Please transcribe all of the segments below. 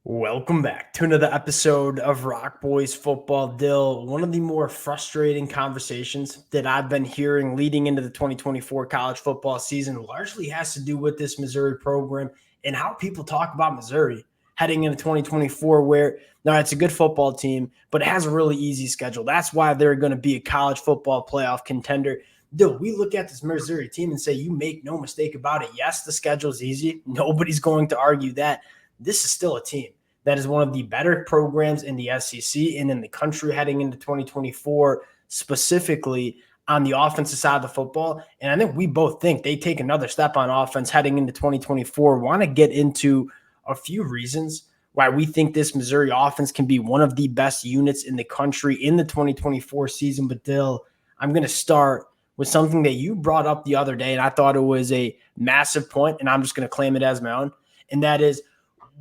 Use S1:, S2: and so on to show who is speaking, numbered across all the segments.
S1: Welcome back to another episode of Rock Boys Football. Dill, one of the more frustrating conversations that I've been hearing leading into the 2024 college football season largely has to do with this Missouri program and how people talk about Missouri heading into 2024, where now it's a good football team, but it has a really easy schedule. That's why they're going to be a college football playoff contender. Dill, we look at this Missouri team and say, you make no mistake about it. Yes, the schedule is easy. Nobody's going to argue that. This is still a team that is one of the better programs in the SEC and in the country heading into 2024, specifically on the offensive side of the football. And I think we both think they take another step on offense heading into 2024. Want to get into a few reasons why we think this Missouri offense can be one of the best units in the country in the 2024 season. But Dill, I'm going to start with something that you brought up the other day, and I thought it was a massive point, and I'm just going to claim it as my own, and that is,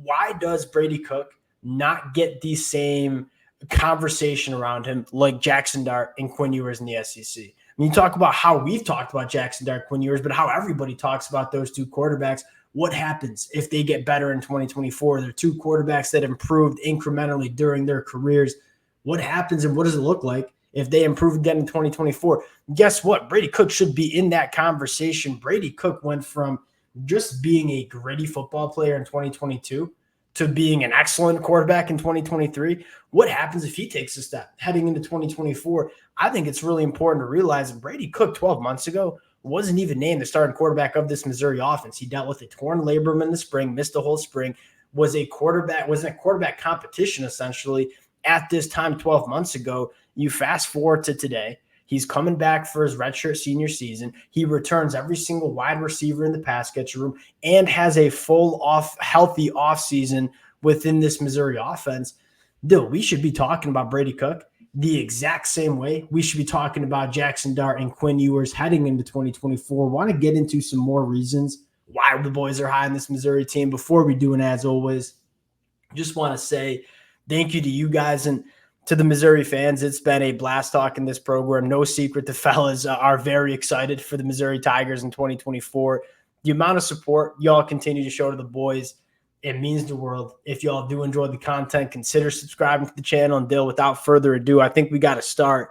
S1: why does Brady Cook not get the same conversation around him like Jackson Dart and Quinn Ewers in the SEC? I mean, you talk about how we've talked about Jackson Dart, Quinn Ewers, but how everybody talks about those two quarterbacks. What happens if they get better in 2024? They're two quarterbacks that improved incrementally during their careers. What happens and what does it look like if they improve again in 2024? Guess what? Brady Cook should be in that conversation. Brady Cook went from just being a gritty football player in 2022 to being an excellent quarterback in 2023. What happens if he takes a step heading into 2024? I think it's really important to realize that Brady Cook 12 months ago wasn't even named the starting quarterback of this Missouri offense. He dealt with a torn labrum in the spring, missed the whole spring, was in a quarterback competition essentially at this time 12 months ago. You fast forward to today. He's coming back for his redshirt senior season. He returns every single wide receiver in the pass catcher room and has a healthy offseason within this Missouri offense. Dude, we should be talking about Brady Cook the exact same way we should be talking about Jackson Dart and Quinn Ewers heading into 2024. Want to get into some more reasons why the boys are high in this Missouri team. Before we do, and as always, just want to say thank you to you guys and to the Missouri fans. It's been a blast talking this program. No secret, the fellas are very excited for the Missouri Tigers in 2024. The amount of support y'all continue to show to the boys, it means the world. If y'all do enjoy the content, consider subscribing to the channel. And Dill, without further ado, I think we got to start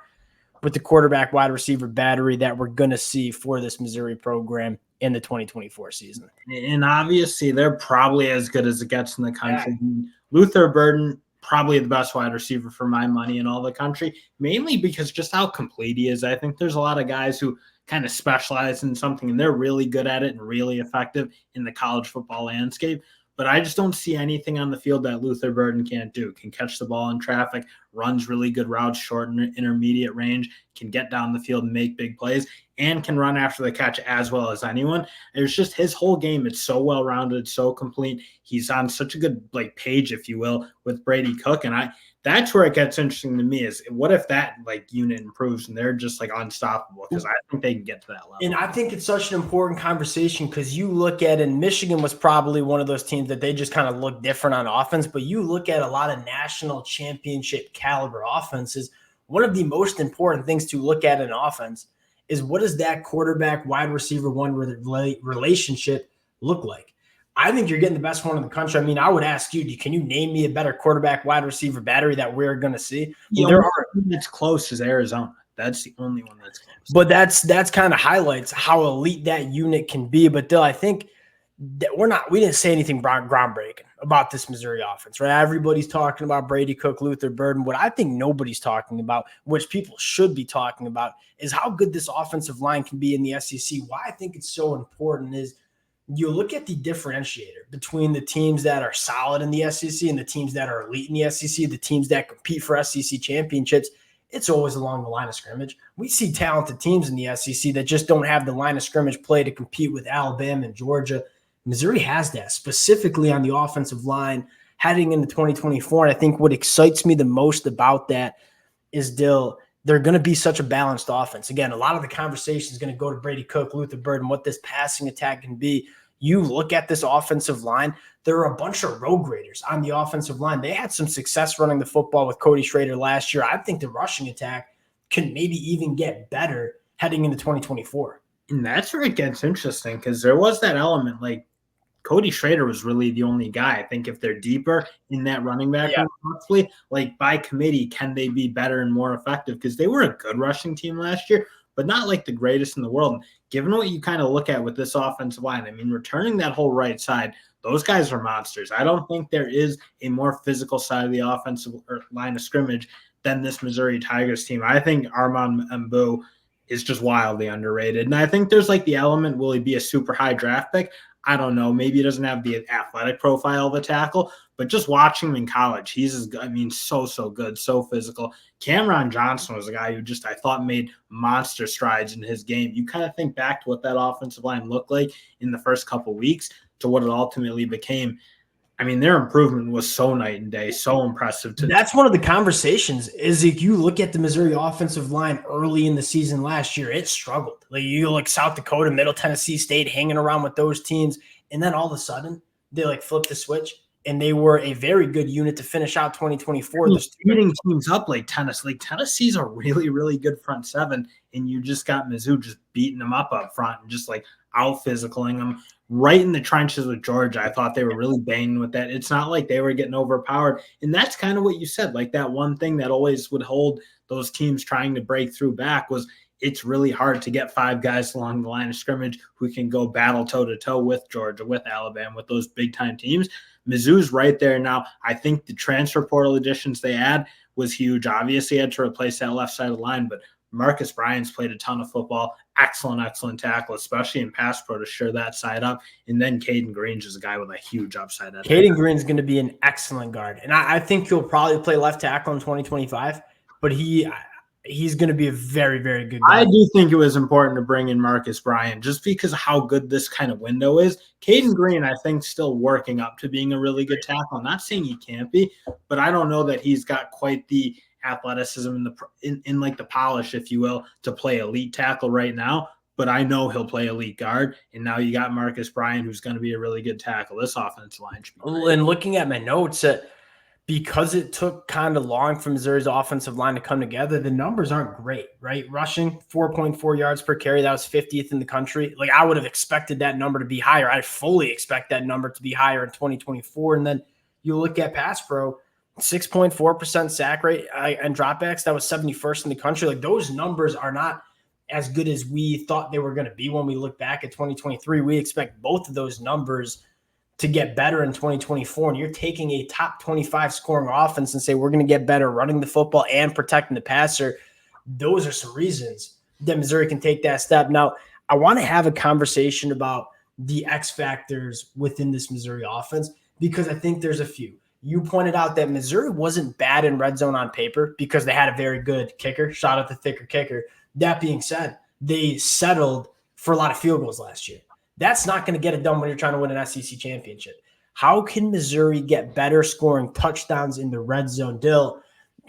S1: with the quarterback wide receiver battery that we're going to see for this Missouri program in the 2024 season.
S2: And obviously, they're probably as good as it gets in the country. Yeah. Luther Burden, probably the best wide receiver for my money in all the country, mainly because just how complete he is. I think there's a lot of guys who kind of specialize in something and they're really good at it and really effective in the college football landscape. But I just don't see anything on the field that Luther Burden can't do. Can catch the ball in traffic, runs really good routes, short and intermediate range, can get down the field and make big plays, and can run after the catch as well as anyone. It's just his whole game. It's so well-rounded, so complete. He's on such a good page, if you will, with Brady Cook. And that's where it gets interesting to me is what if that unit improves and they're just unstoppable, because I think they can get to that level.
S1: And I think it's such an important conversation because you look at, and Michigan was probably one of those teams that they just kind of look different on offense, but you look at a lot of national championship caliber offenses. One of the most important things to look at in offense is what does that quarterback wide receiver one relationship look like? I think you're getting the best one in the country. I mean, I would ask you, can you name me a better quarterback wide receiver battery that we're going to see?
S2: The only one that's close is Arizona. That's the only one that's close.
S1: But that's kind of highlights how elite that unit can be. But Dill, I think that we didn't say anything groundbreaking about this Missouri offense, right? Everybody's talking about Brady Cook, Luther Burden. What I think nobody's talking about, which people should be talking about, is how good this offensive line can be in the SEC. Why I think it's so important is you look at the differentiator between the teams that are solid in the SEC and the teams that are elite in the SEC, the teams that compete for SEC championships. It's always along the line of scrimmage. We see talented teams in the SEC that just don't have the line of scrimmage play to compete with Alabama and Georgia. Missouri has that, specifically on the offensive line heading into 2024. And I think what excites me the most about that is, Dill, they're going to be such a balanced offense. Again, a lot of the conversation is going to go to Brady Cook, Luther Burden, what this passing attack can be. You look at this offensive line, there are a bunch of road graders on the offensive line. They had some success running the football with Cody Schrader last year. I think the rushing attack can maybe even get better heading into 2024.
S2: And that's where it gets interesting, because there was that element, Cody Schrader was really the only guy. I think if they're deeper in that running back room, possibly, like by committee, can they be better and more effective? Because they were a good rushing team last year, but not like the greatest in the world. And given what you kind of look at with this offensive line, I mean, returning that whole right side, those guys are monsters. I don't think there is a more physical side of the offensive line of scrimmage than this Missouri Tigers team. I think Armand Mbu is just wildly underrated. And I think there's like the element, will he be a super high draft pick? I don't know. Maybe he doesn't have the athletic profile of a tackle, but just watching him in college, he's, so good, so physical. Cameron Johnson was a guy who I thought made monster strides in his game. You kind of think back to what that offensive line looked like in the first couple weeks to what it ultimately became. I mean, their improvement was so night and day, so impressive.
S1: That's one of the conversations is if you look at the Missouri offensive line early in the season last year, it struggled. Like you look South Dakota, Middle Tennessee State hanging around with those teams. And then all of a sudden they like flipped the switch and they were a very good unit to finish out 2024.
S2: Beating teams up like Tennessee. Like Tennessee's a really, really good front seven. And you just got Mizzou just beating them up front and just like out physicaling them. Right in the trenches with Georgia. I thought they were really banging with that. It's not like they were getting overpowered. And that's kind of what you said. Like that one thing that always would hold those teams trying to break through back was it's really hard to get five guys along the line of scrimmage who can go battle toe-to-toe with Georgia, with Alabama, with those big-time teams. Mizzou's right there now. I think the transfer portal additions they had was huge. Obviously, had to replace that left side of the line, but Marcus Bryant's played a ton of football. Excellent tackle, especially in pass pro to shore that side up. And then Caden Green's is a guy with a huge upside.
S1: Caden Green's going to be an excellent guard. And I think he'll probably play left tackle in 2025, but he's going to be a very, very good guard.
S2: I do think it was important to bring in Marcus Bryant just because of how good this kind of window is. Caden Green, I think, still working up to being a really good tackle. I'm not saying he can't be, but I don't know that he's got quite the athleticism in like the polish, if you will, to play elite tackle right now. But I know he'll play elite guard. And now you got Marcus Bryant, who's going to be a really good tackle. This offensive line should be great.
S1: And looking at my notes, because it took kind of long for Missouri's offensive line to come together, the numbers aren't great, right? Rushing 4.4 yards per carry, that was 50th in the country. Like I would have expected that number to be higher. I fully expect that number to be higher in 2024. And then you look at pass pro, 6.4% sack rate and dropbacks. That was 71st in the country. Like those numbers are not as good as we thought they were going to be when we look back at 2023. We expect both of those numbers to get better in 2024. And you're taking a top 25 scoring offense and say, we're going to get better running the football and protecting the passer. Those are some reasons that Missouri can take that step. Now, I want to have a conversation about the X factors within this Missouri offense because I think there's a few. You pointed out that Missouri wasn't bad in red zone on paper because they had a very good kicker, shot at the thicker kicker. That being said, they settled for a lot of field goals last year. That's not going to get it done when you're trying to win an SEC championship. How can Missouri get better scoring touchdowns in the red zone? Dill,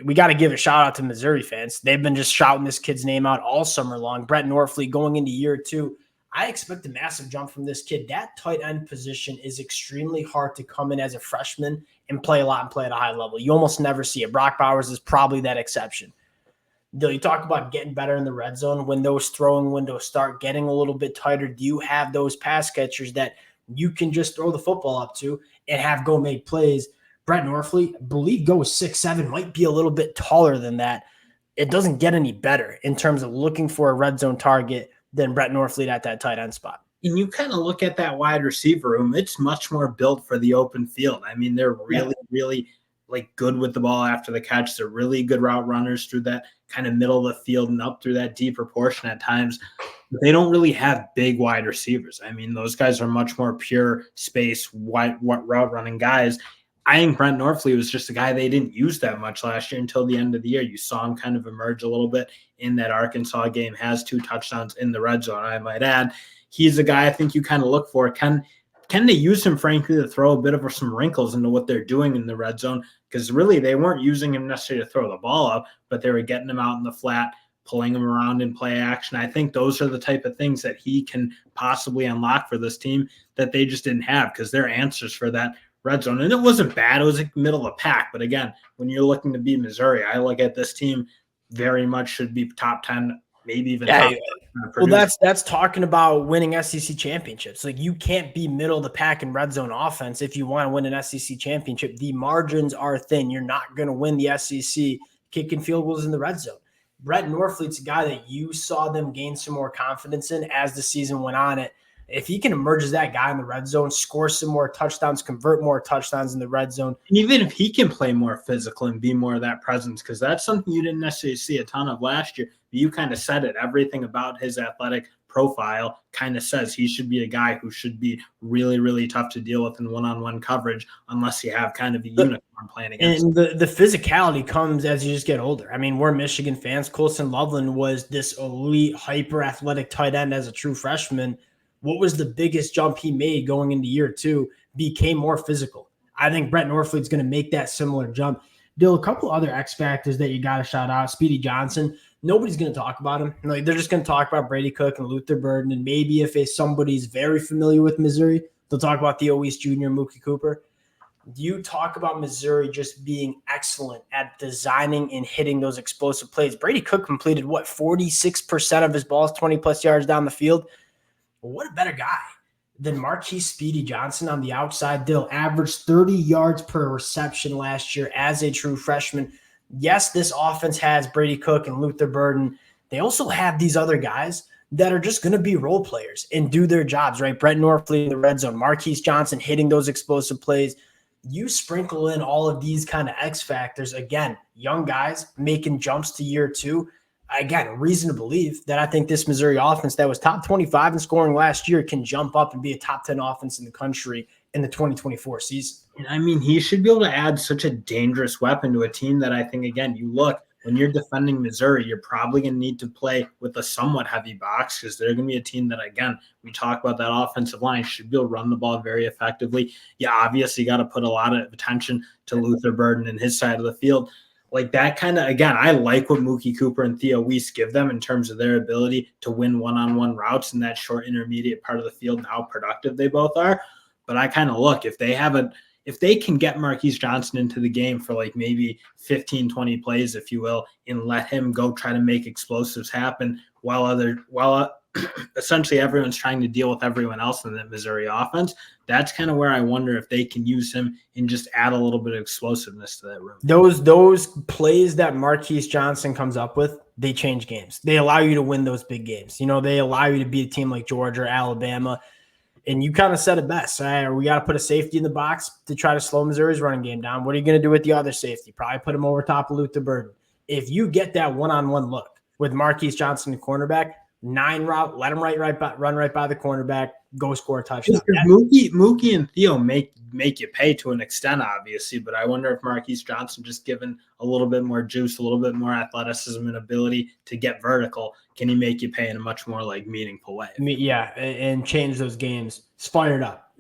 S1: we got to give a shout out to Missouri fans. They've been just shouting this kid's name out all summer long. Brett Norfleet going into year 2. I expect a massive jump from this kid. That tight end position is extremely hard to come in as a freshman and play a lot and play at a high level. You almost never see it. Brock Bowers is probably that exception. You talk about getting better in the red zone. When those throwing windows start getting a little bit tighter, do you have those pass catchers that you can just throw the football up to and have go make plays? Brett Norfleet, I believe, goes 6'7", might be a little bit taller than that. It doesn't get any better in terms of looking for a red zone target than Brett Norfleet at that tight end spot.
S2: And you kind of look at that wide receiver room, it's much more built for the open field. I mean, they're really like good with the ball after the catch. They're really good route runners through that kind of middle of the field and up through that deeper portion at times. But they don't really have big wide receivers. I mean, those guys are much more pure space, wide route running guys. I think Brent Norfleet was just a guy they didn't use that much last year until the end of the year. You saw him kind of emerge a little bit in that Arkansas game, has 2 touchdowns in the red zone, I might add. He's a guy I think you kind of look for. Can they use him, frankly, to throw a bit of some wrinkles into what they're doing in the red zone? Because really they weren't using him necessarily to throw the ball up, but they were getting him out in the flat, pulling him around in play action. I think those are the type of things that he can possibly unlock for this team that they just didn't have because they're answers for that red zone. And it wasn't bad. It was like middle of the pack. But again, when you're looking to beat Missouri, I look at this team very much should be top 10 maybe even
S1: Yeah,
S2: top.
S1: well, that's talking about winning SEC championships. Like, you can't be middle of the pack in red zone offense if you want to win an SEC championship. The margins are thin. You're not going to win the SEC kicking field goals in the red zone. Brett Norfleet's a guy that you saw them gain some more confidence in as the season went on. If he can emerge as that guy in the red zone, score some more touchdowns, convert more touchdowns in the red zone.
S2: Even if he can play more physical and be more of that presence, because that's something you didn't necessarily see a ton of last year. You kind of said it. Everything about his athletic profile kind of says he should be a guy who should be really, really tough to deal with in one-on-one coverage unless you have kind of a unicorn playing against
S1: him. And the physicality comes as you just get older. I mean, we're Michigan fans. Colson Loveland was this elite, hyper-athletic tight end as a true freshman. What was the biggest jump he made going into year 2? Became more physical. I think Brett Norfleet's going to make that similar jump. Dill, a couple other X factors that you got to shout out. Speedy Johnson. Nobody's going to talk about him. Like, they're just going to talk about Brady Cook and Luther Burden, and maybe if somebody's very familiar with Missouri, they'll talk about Theo Weiss Jr. and Mookie Cooper. You talk about Missouri just being excellent at designing and hitting those explosive plays. Brady Cook completed, 46% of his balls, 20-plus yards down the field. Well, what a better guy than Marquise Speedy Johnson on the outside. Dill averaged 30 yards per reception last year as a true freshman. Yes, this offense has Brady Cook and Luther Burden. They also have these other guys that are just going to be role players and do their jobs, right? Brett Norfleet in the red zone, Marquise Johnson hitting those explosive plays. You sprinkle in all of these kind of X factors. Again, young guys making jumps to year 2. Again, reason to believe that I think this Missouri offense that was top 25 in scoring last year can jump up and be a top 10 offense in the country in the 2024 season.
S2: And I mean, he should be able to add such a dangerous weapon to a team that I think, again, you look, when you're defending Missouri, you're probably going to need to play with a somewhat heavy box because they're going to be a team that, again, we talk about that offensive line, should be able to run the ball very effectively. Yeah, obviously, you got to put a lot of attention to Luther Burden and his side of the field. Like that kind of, again, I like what Mookie Cooper and Theo Weiss give them in terms of their ability to win one-on-one routes in that short intermediate part of the field and how productive they both are. But I kind of look, if they can get Marquise Johnson into the game for like maybe 15, 20 plays, if you will, and let him go try to make explosives happen while essentially everyone's trying to deal with everyone else in that Missouri offense, that's kind of where I wonder if they can use him and just add a little bit of explosiveness to that room.
S1: Those plays that Marquise Johnson comes up with, they change games. They allow you to win those big games. They allow you to beat a team like Georgia or Alabama. And you kind of said it best. We got to put a safety in the box to try to slow Missouri's running game down. What are you going to do with the other safety? Probably put him over top of Luther Burden. If you get that one-on-one look with Marquise Johnson, the cornerback, 9 route, let him run right by the cornerback, go score a touchdown.
S2: Mookie and Theo make you pay to an extent, obviously, but I wonder if Marquise Johnson, just given a little bit more juice, a little bit more athleticism and ability to get vertical, can he make you pay in a much more like meaningful way?
S1: Yeah, and change those games. It's fired up.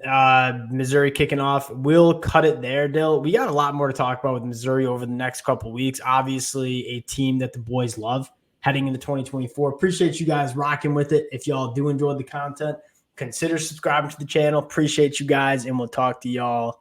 S1: Missouri kicking off. We'll cut it there, Dill. We got a lot more to talk about with Missouri over the next couple of weeks. Obviously, a team that the boys love heading into 2024. Appreciate you guys rocking with it. If y'all do enjoy the content, consider subscribing to the channel. Appreciate you guys, and we'll talk to y'all